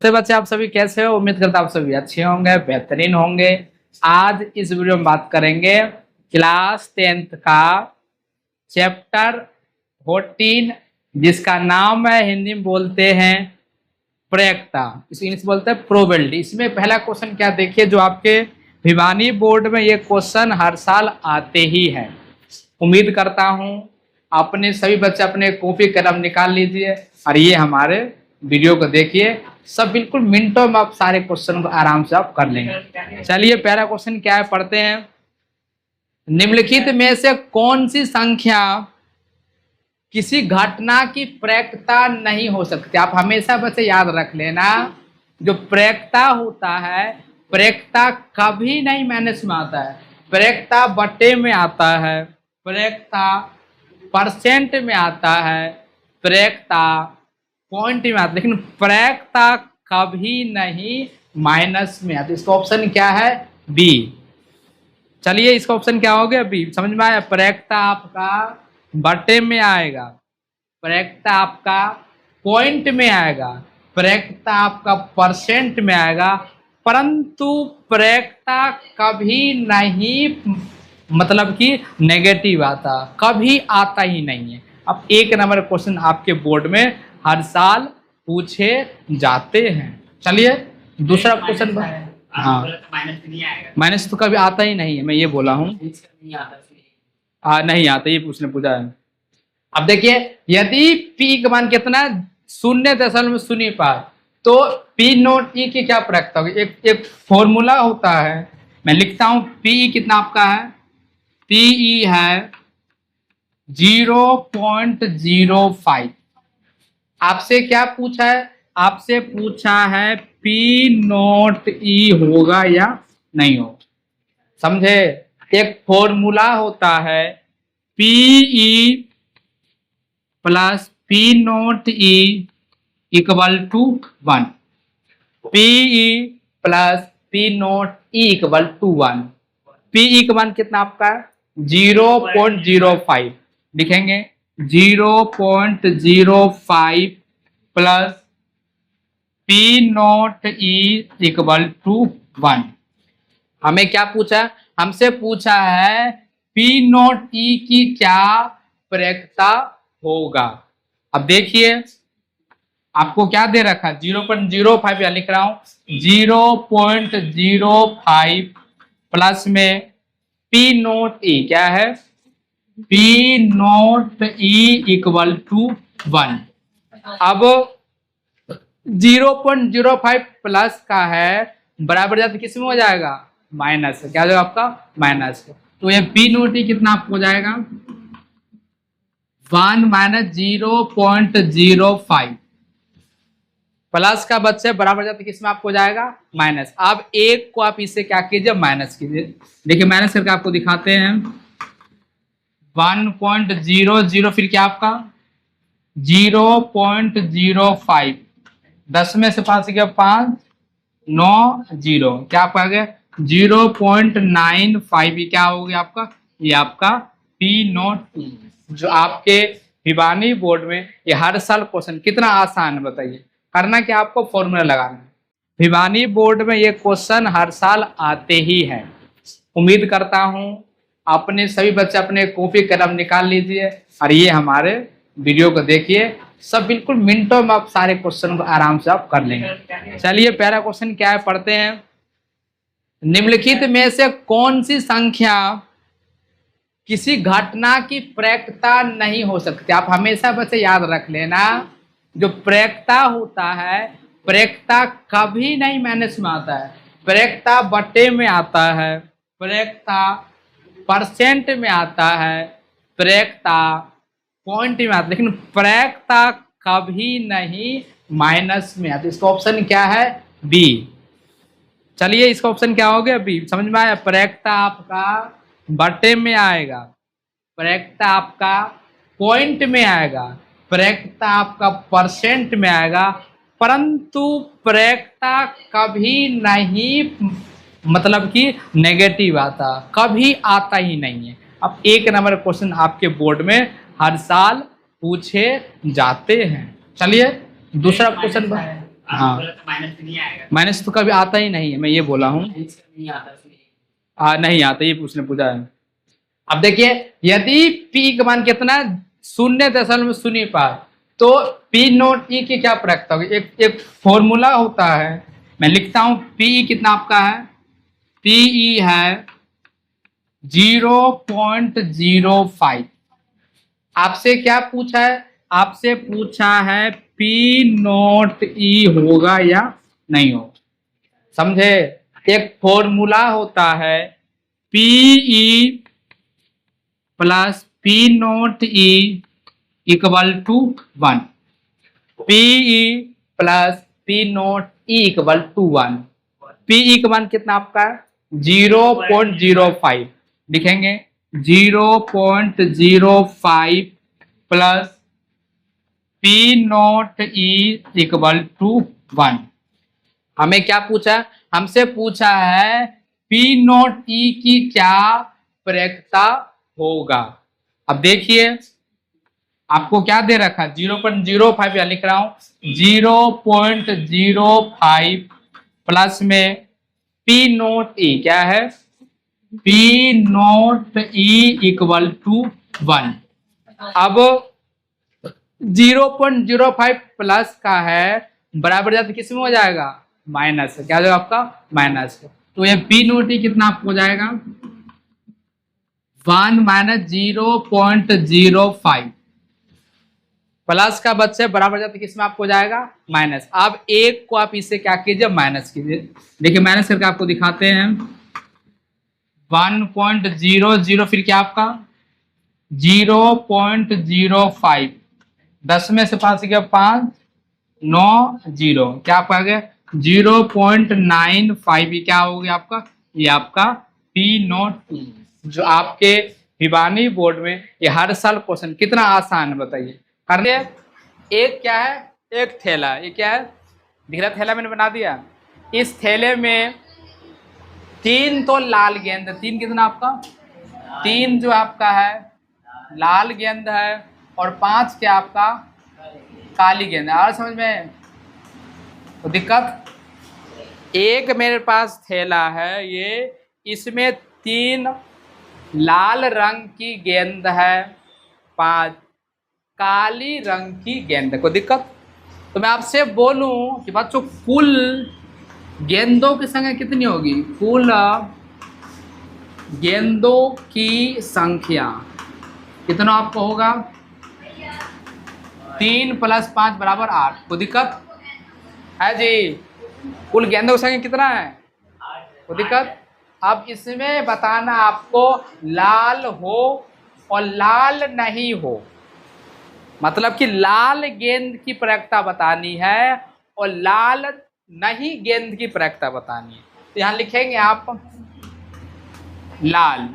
तो बच्चे आप सभी कैसे हो? उम्मीद करता आप सभी अच्छे होंगे, बेहतरीन होंगे। आज इस वीडियो में बात करेंगे क्लास 10th का चैप्टर 14 जिसका नाम है, हिंदी में बोलते हैं प्रयक्ता, इसे इंग्लिश बोलते हैं प्रोबेबिलिटी। इसमें पहला क्वेश्चन क्या देखिए, जो आपके भिवानी बोर्ड में ये क्वेश्चन हर साल आते ही हैं। उम्मीद करता हूं अपने सभी बच्चे अपने कॉपी कलम निकाल लीजिए और ये हमारे वीडियो को देखिए। सब बिल्कुल मिनटों में आप सारे क्वेश्चन को आराम से आप कर लेंगे। चलिए पहला क्वेश्चन क्या है, पढ़ते हैं। निम्नलिखित में से कौन सी संख्या किसी घटना की प्रयक्ता नहीं हो सकती? आप हमेशा बस याद रख लेना, जो प्रयक्ता होता है, प्रयक्ता कभी नहीं माइनस में आता है, प्रयक्ता बटे में आता है, प्रयक्ता परसेंट में आता है, प्रयक्ता पॉइंट में आता है, लेकिन प्रयक्ता कभी नहीं माइनस में आता। इसका ऑप्शन क्या है? बी। चलिए इसका ऑप्शन क्या हो गया? बी। समझ में आया? प्रयक्ता आपका बटे में आएगा, प्रयक्ता आपका पॉइंट में आएगा, प्रयक्ता आपका परसेंट में आएगा, परंतु प्रयक्ता कभी नहीं मतलब कि नेगेटिव आता, कभी आता ही नहीं है। अब एक नंबर क्वेश्चन आपके बोर्ड में हर साल पूछे जाते हैं। चलिए दूसरा क्वेश्चन। हाँ, माइनस तो कभी आता ही नहीं है, मैं ये बोला हूँ। नहीं आता, ये पूछा है। अब देखिए, यदि पी का मान कितना 0.05, तो पी नोट ई की क्या प्रयक्ता होगी? एक फॉर्मूला होता है, मैं लिखता हूं। पी कितना आपका है? पीई है 0.05। आपसे क्या पूछा है? आपसे पूछा है पी नोट ई होगा या नहीं हो। समझे? एक फॉर्मूला होता है p e plus p not e equal to 1। P e plus p not e equal to 1। P e का मान कितना आपका है? 0.05 लिखेंगे। 0.05 plus p not e equal to 1। हमें क्या पूछा? हमसे पूछा है पी नोट ई की क्या प्रयक्ता होगा। अब देखिए आपको क्या दे रखा? 0.05 या लिख रहा हूं 0.05 प्लस में पी नोट ई क्या है? P not e equal to 1। अब 0.05 प्लस का है बराबर जाते किस में हो जाएगा? माइनस। क्या हो जाएगा आपका? माइनस। तो ये पी नोट ई कितना आपको हो जाएगा? 1 माइनस 0.05 प्लस का बच्चे बराबर जाते किस में आपको जाएगा? माइनस। अब एक को आप इससे क्या कीजिए? माइनस कीजिए। देखिए माइनस करके आपको दिखाते हैं। 1.00 फिर क्या आपका? 0.05 10 में से 5 गया 5 9 0 क्या आपका आ गया? 0.95 क्या हो गया आपका? ये आपका पी नोट ई, जो आपके भिवानी बोर्ड में ये हर साल क्वेश्चन कितना आसान है बताइए। करना क्या आपको? फॉर्मूला लगाना है। भिवानी बोर्ड में ये क्वेश्चन हर साल आते ही हैं। उम्मीद करता हूं अपने सभी बच्चे अपने कॉपी कलम निकाल लीजिए और ये हमारे वीडियो को देखिए। सब बिल्कुल मिनटों में आप सारे क्वेश्चन को आराम से आप कर लेंगे। चलिए पहला क्वेश्चन क्या है, पढ़ते हैं। निम्नलिखित में से कौन सी संख्या किसी घटना की प्रयक्ता नहीं हो सकती? आप हमेशा बस याद रख लेना, जो प्रयक्ता होता है, प्रयक्ता कभी नहीं माइनस में आता है, प्रयक्ता बटे में आता है, प्रयक्ता परसेंट में आता है, प्रयक्ता पॉइंट में आता है, लेकिन प्रयक्ता कभी नहीं माइनस में आता। इसका ऑप्शन क्या है? बी। चलिए इसका ऑप्शन क्या हो गया? बी। समझ में आया? प्रयक्ता आपका बटे में आएगा, प्रयक्ता आपका पॉइंट में आएगा, प्रयक्ता आपका परसेंट में आएगा, परंतु प्रयक्ता कभी नहीं मतलब कि नेगेटिव आता, कभी आता ही नहीं है। अब एक नंबर क्वेश्चन आपके बोर्ड में हर साल पूछे जाते हैं। चलिए दूसरा क्वेश्चन। हाँ, माइनस नहीं आएगा। माइनस तो कभी आता ही नहीं है, मैं ये बोला हूँ। नहीं आता नहीं आता, ये उसने पूछा है। अब देखिए, यदि पी का मान कितना है, 0.05, तो पी नोट ई की क्या प्रक्रिया होगी? एक एक फॉर्मूला होता है, मैं लिखता हूं। पी कितना आपका है? पीई है 0.05। आपसे क्या पूछा है? आपसे पूछा है पी नोट ई होगा या नहीं होगा, समझे? एक फॉर्मूला होता है p e plus p not e equal to 1। P e plus p not e equal to 1। P e का मान कितना आपका है? 0.05 लिखेंगे। 0.05 plus p not e equal to 1। हमें क्या पूछा? हमसे पूछा है पी नोट ई की क्या प्रक्रिया होगा। अब देखिए, आपको क्या दे रखा है? 0.05 या लिख रहा हूं 0.05 प्लस में पी नोट ई क्या है? P not e equal to 1। अब 0.05 प्लस का है, बराबर जाते किस में हो जाएगा? माइनस। क्या हो जाएगा आपका? माइनस। तो ये पी नोट ई कितना आपको हो जाएगा? 1 माइनस 0.05 प्लस का बच्चे बराबर जाते किस में आपको जाएगा? माइनस। अब एक को आप इससे क्या कीजिए? माइनस कीजिए। देखिए माइनस करके आपको दिखाते हैं। 1.00 फिर क्या आपका? 0.05, 10 में से 5 गया 5, 9 0, क्या आपका आ गया? 0.95। क्या हो गया आपका? ये आपका पी नोट ई, जो आपके भिवानी बोर्ड में ये हर साल क्वेश्चन कितना आसान है बताइए। करने एक क्या है? एक थैला। ये क्या है? दिख रहा थैला मैंने बना दिया। इस थैले में 3 तो लाल गेंद, 3 कितना आपका? 3 जो आपका है लाल गेंद है, और 5 क्या आपका? काली गेंद है। और समझ में तो दिक्कत? एक मेरे पास थैला है, ये इसमें 3 लाल रंग की गेंद है, 5 काली रंग की गेंद। कोई दिक्कत? तो मैं आपसे बोलूं कि बच्चों कुल गेंदों की संख्या कितनी होगी? कुल गेंदों की संख्या कितना आपको होगा? 3 + 5 = 8। कोई दिक्कत है जी? कुल गेंदों की संख्या कितना है? कोई दिक्कत? अब इसमें बताना आपको लाल हो और लाल नहीं हो, मतलब कि लाल गेंद की प्रक्रिया बतानी है और लाल नहीं गेंद की प्रक्रिया बतानी है। तो यहां लिखेंगे आप लाल,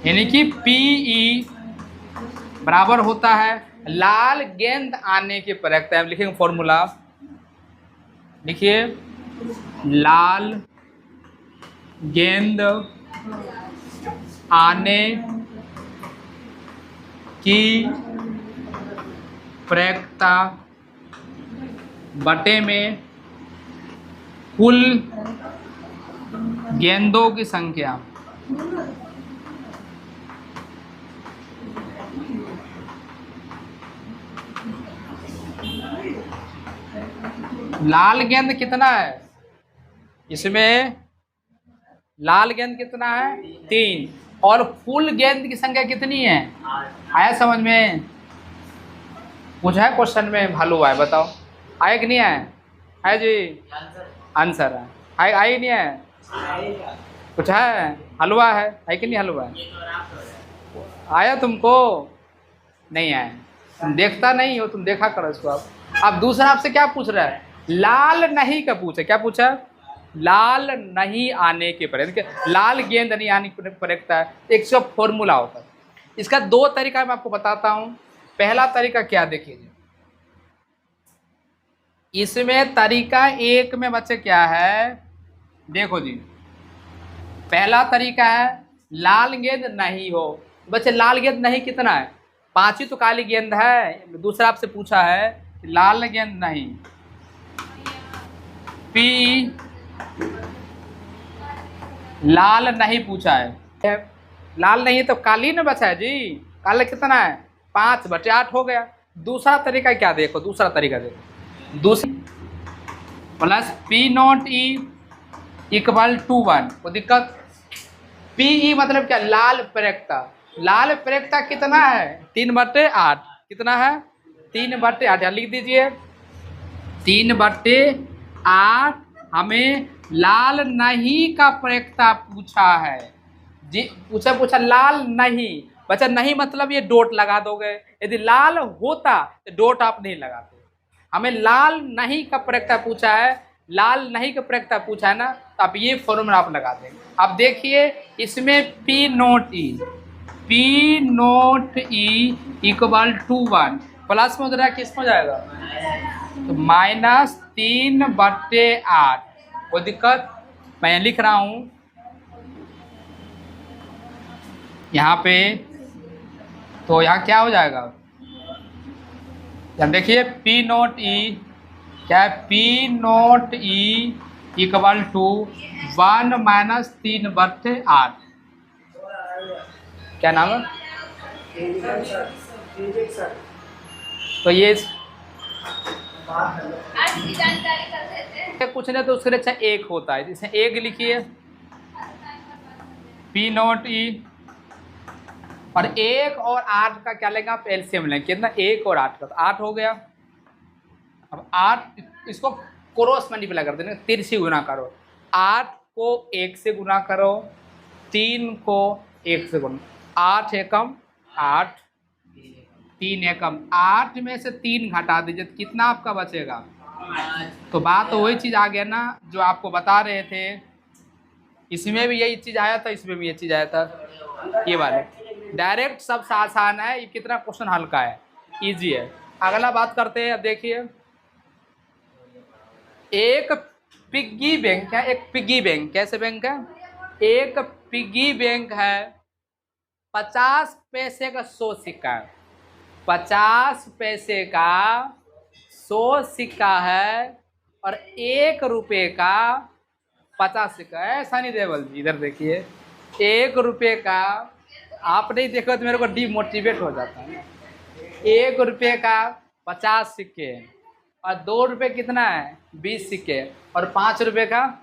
यानी कि पीई बराबर होता है लाल गेंद आने की प्रक्रिया। लिखेंगे फॉर्मूला, लिखिए लाल गेंद आने की प्रक्रिया बटे में कुल गेंदों की संख्या। लाल गेंद कितना है? इसमें लाल गेंद कितना है? 3, और कुल गेंद की संख्या कितनी है? आया समझ में? पूछा है क्वेश्चन में, भालू है, बताओ आया कि नहीं आया? है जी, आंसर है। आया नहीं है? पूछा है हलवा है कि नहीं? हलवा आया तुमको? नहीं आया, तुम देखता नहीं हो, तुम देखा करो इसको। अब दूसरा आपसे क्या पूछ रहा है? लाल नहीं का पूछा। क्या पूछा? लाल नहीं आने के पर, लाल गेंद नहीं आने की प्रक्रिया है, एक सब फॉर्मूला होता है। इसका 2 तरीका मैं आपको बताता हूं। पहला तरीका क्या, देखिए इसमें तरीका 1 में बच्चे क्या है? देखो जी, पहला तरीका है लाल गेंद नहीं हो। बच्चे लाल गेंद नहीं कितना है? 5 ही तो काली गेंद है। दूसरा आपसे पूछा है लाल गेंद नहीं, पी लाल नहीं पूछा है, लाल नहीं है तो काली ना बचा है जी। काला कितना है 5/8 हो गया। दूसरा तरीका क्या देखो, दूसरा तरीका देखो, दूसरा plus p not e equal to 1। कोई दिक्कत? पी ई मतलब क्या, लाल प्रेरकता। लाल प्रेरकता कितना है 3/8। कितना है 3/8, या लिख दीजिए 3/8। हमें लाल नहीं का प्रेरकता पूछा है जी। पूछा लाल नहीं, बच्चा नहीं मतलब ये डॉट लगा दोगे। यदि लाल होता तो डॉट आप नहीं लगाते। हमें लाल नहीं का प्रेरकता पूछा है, लाल नहीं का प्रेरकता पूछा है ना, तो आप ये फॉर्मूला आप लगा देंगे। अब देखिए इसमें p not e equal to 1, plus में उधर किस में जाएगा तो -3/8। कोई दिक्कत? मैं लिख रहा हूं यहाँ पे, तो यहाँ क्या हो जाएगा, यहाँ देखिए पी नोट ई क्या है, p not e equal to 1 - 3/8। क्या नाम है? तो ये कुछ नहीं तो उसके लिए अच्छा एक होता है, जिसमें एक लिखिए पी नोट ई, और 1 और 8 का क्या लेंगे आप एलसीएम लेंगे। कितना 1 और 8 का, तो 8 हो गया। अब 8 इसको क्रॉस मल्टीप्लाई कर देना, तिरछी गुना करो। 8 को 1 से गुना करो, 3 को 1 से गुना, 8 एकम 8, 3 एकम 8 में से 3 घटा दीजिए तो कितना आपका बचेगा। तो बात तो वही चीज़ आ गया ना जो आपको बता रहे थे। इसमें भी यही चीज़ आया था, इसमें भी ये चीज़ आया था। ये वाले डायरेक्ट सबसे आसान है, ये कितना क्वेश्चन हल्का है, इजी है। अगला बात करते हैं। अब देखिए एक पिग्गी बैंक है, एक पिग्गी बैंक कैसे बैंक है, एक पिग्गी बैंक है, 50 पैसे का 100 सिक्का है, 50 पैसे का 100 सिक्का है, और 1 रुपये का 50 सिक्का है। सनी देवल जी इधर देखिए, 1 रुपये का, आप नहीं देखो तो मेरे को डिमोटिवेट हो जाता है। 1 रुपये का 50 सिक्के, और 2 रुपये कितना है 20 सिक्के, और 5 रुपये का,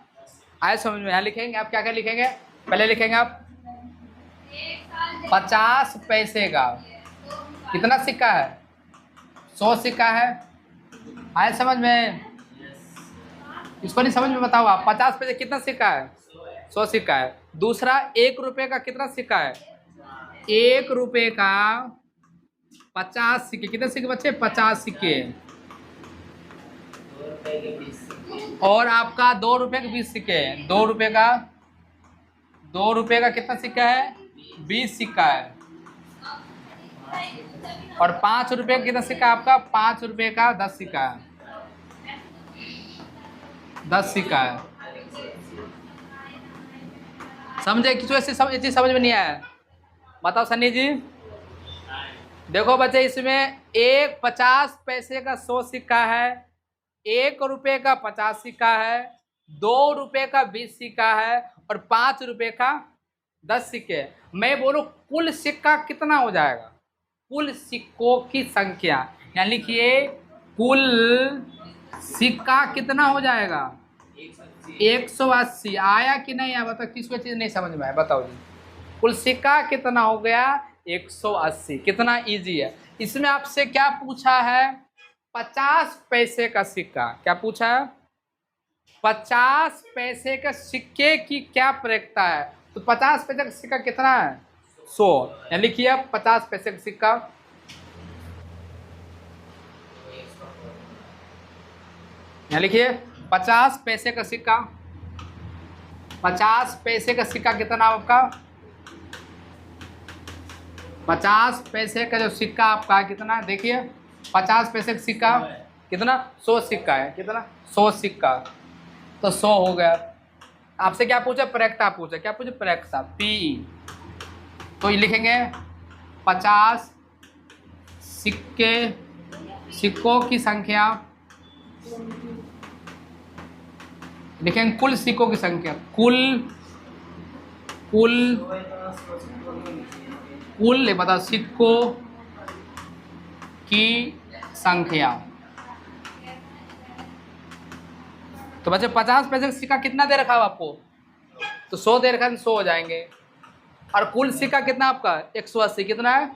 आए समझ में। यहाँ लिखेंगे आप, क्या क्या लिखेंगे, पहले लिखेंगे आप 50 पैसे का कितना सिक्का है 100 सिक्का है। आए समझ में? इसको नहीं समझ में बताओ आप, 50 पैसे कितना सिक्का है 100 सिक्का है। दूसरा 1 रुपये का कितना सिक्का है, 1 रुपये का 50 सिक्के, कितने सिक्के बच्चे 50 सिक्के, और आपका 2 रुपये के 20 सिक्के, 2 रुपये का कितना सिक्का है 20 सिक्का है, और 5 रुपये का कितना सिक्का आपका, 5 रुपये का 10 सिक्का है, 10 सिक्का है। समझे? किसी ऐसी चीज समझ में नहीं आया? बताओ सन्नी जी। देखो बच्चे, इसमें 50 पैसे का 100 सिक्का है, 1 रुपये का 50 सिक्का है, 2 रुपये का 20 सिक्का है, और 5 रुपये का 10 सिक्के। मैं बोलूँ कुल सिक्का कितना हो जाएगा, कुल सिक्कों की संख्या, यानी लिखिए कुल सिक्का कितना हो जाएगा 180। आया कि नहीं आया बताओ, किसको चीज़ नहीं समझ में आया बताओ जी। कुल सिक्का कितना हो गया 180। कितना इजी है। इसमें आपसे क्या पूछा है 50 पैसे का सिक्का, क्या पूछा है 50 पैसे के सिक्के की क्या प्रेरकता है। तो 50 पैसे का सिक्का कितना है 100, यानी लिखिए 50 पैसे का सिक्का, यहाँ लिखिए 50 पैसे का सिक्का, 50 पैसे का सिक्का कितना आपका, 50 पैसे का जो सिक्का आपका कितना, देखिए 50 पैसे का सिक्का कितना 100 सिक्का है, कितना 100 सिक्का, तो 100 हो गया। आपसे क्या पूछा प्रेरकता पूछा, क्या पूछा प्रेरकता पी, तो ये लिखेंगे 50 सिक्कों की संख्या लिखेंगे कुल सिक्कों की संख्या, कुल कुल कुल ये बताओ सिक्कों की संख्या। तो बच्चे 50 पैसे का सिक्का कितना दे रखा है आपको? तो 100 दे रखा है, 100 हो जाएंगे। और कुल सिक्का कितना आपका? 180। कितना है?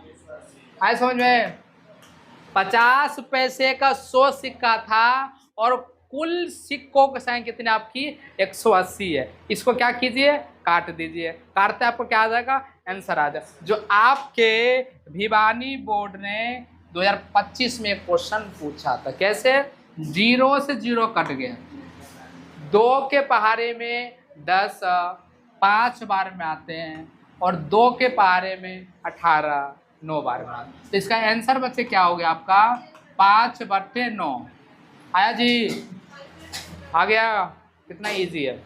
आए समझ में? 50 पैसे का 100 सिक्का था और कुल सिक्कों की संख्या कितनी आपकी? 180 है। इसको क्या कीजिए? काट दीजिए। काटते आपको क्या आ जाएगा? आंसर आ जाएगा। जो आपके भिवानी बोर्ड ने 2025 में क्वेश्चन पूछा था। कैसे? 0 से 0 कट गया, 2 के पहाड़े में 10 5 बार में आते हैं और 2 के पहाड़े में 18 9 बार में आते हैं। तो इसका आंसर बच्चे क्या हो गया आपका? 5/9। आया जी? आ गया? कितना इजी है।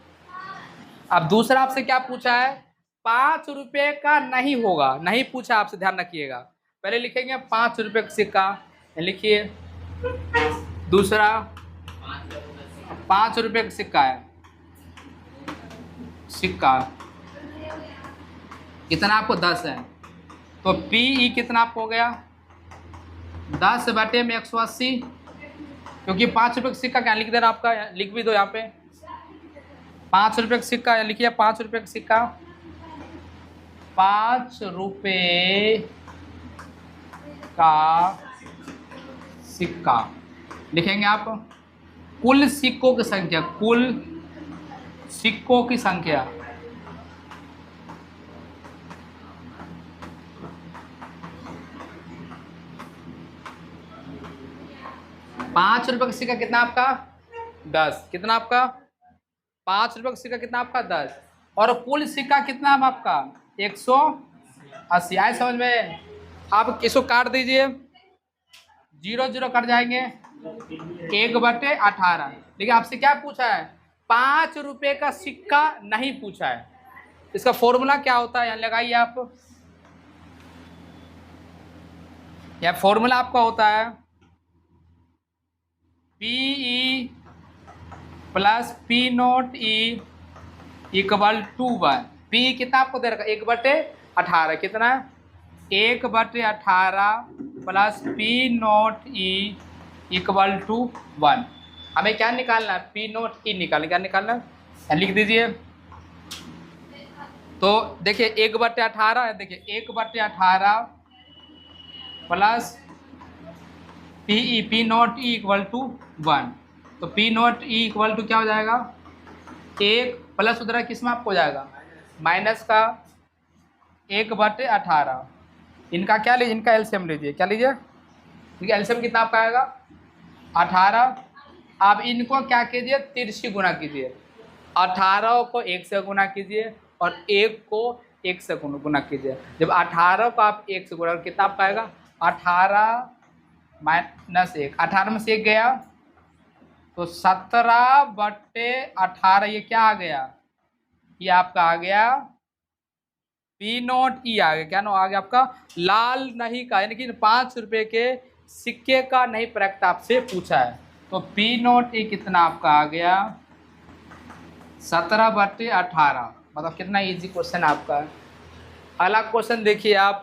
अब दूसरा आपसे क्या पूछा है? 5 रुपए का नहीं होगा, नहीं पूछा आपसे, ध्यान रखिएगा। पहले लिखेंगे 5 रुपए का सिक्का, लिखिए। दूसरा 5 रुपए का सिक्का है, सिक्का कितना आपको? 10 है। तो पी कितना आपको हो गया? 10/180, क्योंकि 5 रुपए का सिक्का क्या लिख दे रहा आपका? लिख भी दो यहाँ पे। 5 रुपए का सिक्का लिखिए। 5 रुपए का सिक्का, 5 रुपए का सिक्का लिखेंगे आप। कुल सिक्कों की संख्या, कुल सिक्कों की संख्या, पाँच रुपए का सिक्का कितना आपका? 10। कितना आपका? 5 रुपए का सिक्का कितना आपका? 10। और कुल सिक्का कितना है आपका? 180। आए समझ में? आप इसको काट दीजिए, 0 0 कट जाएंगे, 1/18। देखिए आपसे क्या पूछा है? 5 रुपए का सिक्का नहीं पूछा है। इसका फॉर्मूला क्या होता है? यहाँ लगाइए आप। यह फॉर्मूला आपका होता है PE plus P0E equal to 1। P कितना आपको दे रखा? 1/18। कितना? 1/18 प्लस P0E इक्वल टू 1। हमें क्या निकालना है? P0E निकालना। क्या निकालना है? लिख दीजिए। तो देखिए 1/18 है, देखिए 1/18 plus PE P0E equal to 1। तो P0E इक्वल टू क्या हो जाएगा? 1 प्लस उधर किस में आपको हो जाएगा? माइनस का 1/18। इनका क्या लीजिए? इनका एलसीएम लीजिए। क्या लीजिए? इनका एलसीएम कितना आपका आएगा? 18। आप इनको क्या कीजिए? तिरछी गुना कीजिए। 18 को 1 से गुना कीजिए और 1 को 1 से गुना कीजिए। जब 18 को आप 1 से गुना, कितना आपका आएगा? 18 माइनस 1, 18 में से 1 गया तो 17/18। ये क्या आ गया? ये आपका आ गया P0E आ गया। क्या नो आ गया आपका? लाल नहीं का, यानी कि 5 रुपए के सिक्के का नहीं प्रैक्ट आपसे पूछा है। तो P0E कितना आपका आ गया? 17/18। मतलब कितना इजी क्वेश्चन आपका है। अगला क्वेश्चन देखिए आप।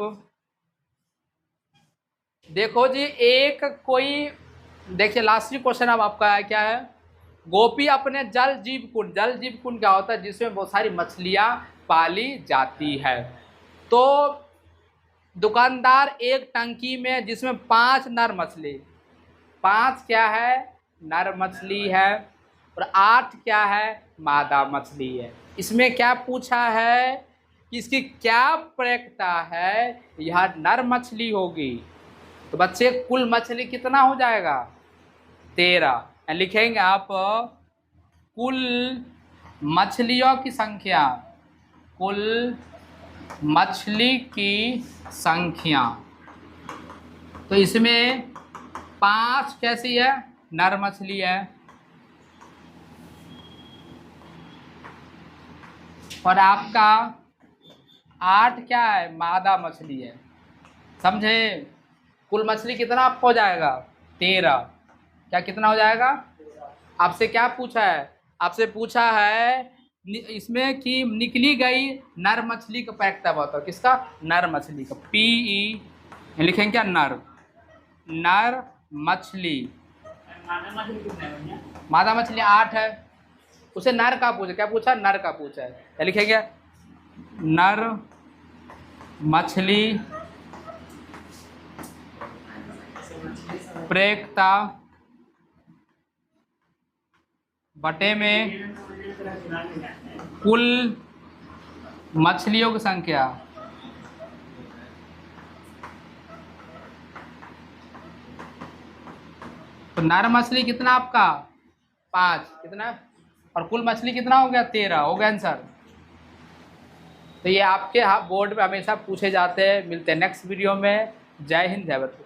देखो जी, एक कोई, देखिए लास्ट क्वेश्चन अब आपका है क्या है? गोपी अपने जल जीव कुंड, जल जीव कुंड क्या होता है? जिसमें बहुत सारी मछलियां पाली जाती है। तो दुकानदार एक टंकी में जिसमें 5 नर मछली, 5 क्या है? नर मछली है और 8 क्या है? मादा मछली है। इसमें क्या पूछा है कि इसकी क्या प्रयोक्ता है? यह नर मछली होगी। तो बच्चे कुल मछली कितना हो जाएगा? 13। लिखेंगे आप कुल मछलियों की संख्या, कुल मछली की संख्या। तो इसमें 5 कैसी है? नर मछली है और आपका 8 क्या है? मादा मछली है। समझे? कुल मछली कितना आपको हो जाएगा? 13। क्या कितना हो जाएगा? आपसे क्या पूछा है? आपसे पूछा है इसमें कि निकली गई नर मछली का पैक्टा बताओ। किसका? नर मछली का। PE लिखेंगे क्या? नर। नर मछली। मादा मछली कितना है भैया? मादा मछली 8 है। उसे नर का पूछा। क्या पूछा? नर का पूछा है। क्या लिखेंगे? नर मछली प्रेक्ता बटे में कुल मछलियों की संख्या। तो नर मछली कितना आपका? 5। कितना? और कुल मछली कितना हो गया? 13। हो गया आंसर। तो ये आपके बोर्ड में हमेशा पूछे जाते हैं। मिलते हैं नेक्स्ट वीडियो में। जय हिंद, जय भारत।